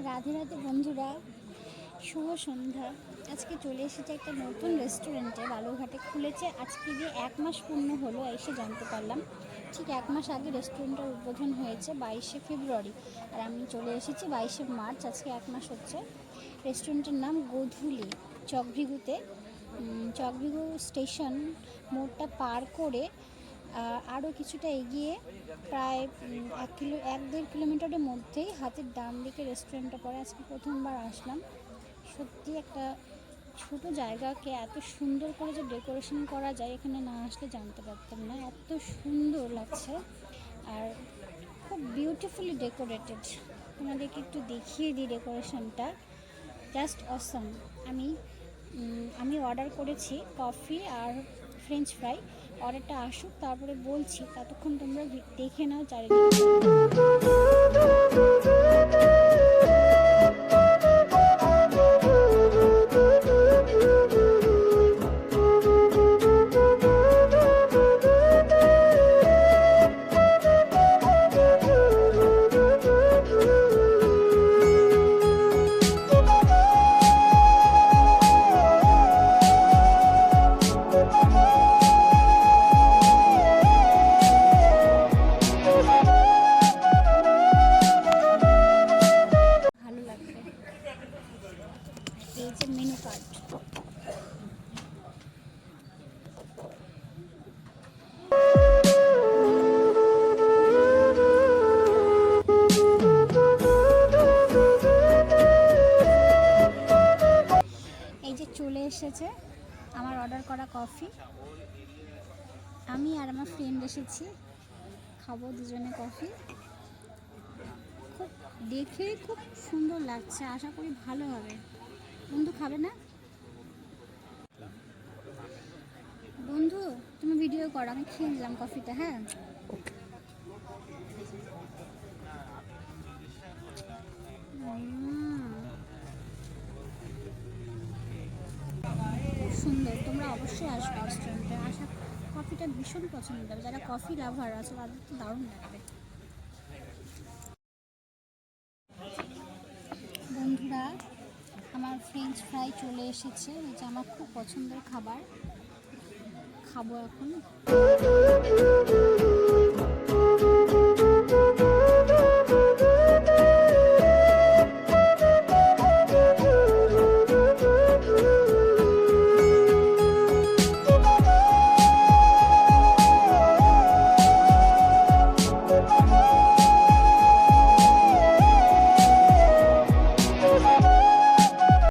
রাধে রাধে বন্ধুরা, শুভ সন্ধ্যা। আজকে চলে এসেছে একটা নতুন রেস্টুরেন্টে, বালুরঘাটে খুলেছে। আজকে গিয়ে 1 মাস পূর্ণ হলো, এসে জানতে পারলাম। ঠিক 1 মাস আগে রেস্টুরেন্টের উদ্বোধন হয়েছে 22শে ফেব্রুয়ারি, আর আমি চলে এসেছি 22শে মার্চ। আজকে 1 মাস হচ্ছে। রেস্টুরেন্টের নাম গোধূলি, চকভৃগুতে। চকভৃগু স্টেশন মোড়টা পার করে আরও কিছুটা এগিয়ে প্রায় 1-1.5 কিলোমিটারের মধ্যেই হাতের ডান দিকে রেস্টুরেন্টটা পড়ে। আজকে প্রথমবার আসলাম। সত্যি একটা ছোট জায়গাকে এত সুন্দর করে যে ডেকোরেশন করা যায়, এখানে না আসলে জানতে পারতাম না। এত সুন্দর লাগছে আর খুব বিউটিফুলি ডেকোরেটেড। তোমাদেরকে একটু দেখিয়ে দিই ডেকোরেশনটা, জাস্ট অসাম। আমি অর্ডার করেছি কফি আর ফ্রেঞ্চ ফ্রাই। অর্ডারটা আসুক, তারপরে বলছি। ততক্ষণ তোমরা দেখে নাও চারিদিকে। এই যে মেনু কার্ড, এই যে চলে এসেছে আমার অর্ডার করা কফি। আমি আর আমার ফ্রেন্ড এসেছি, খাবো দুজনে কফি। খুব দেখেই খুব সুন্দর লাগছে, আশা করি ভালো হবে। বন্ধু খাবে না? বন্ধু তুমি ভিডিও করো, আমি খেয়ে নিলাম কফিটা। হ্যাঁ, খুব সুন্দর। তোমরা অবশ্যই আসবে রেস্টুরেন্টে। কফিটা ভীষণ পছন্দ হবে, যারা কফি লাভার আছে তাদের তো দারুণ লাগবে। বন্ধুরা, আমার ফ্রেঞ্চ ফ্রাই চলে এসেছে। এই যে আমার খুব পছন্দের খাবার, খাবো এখন।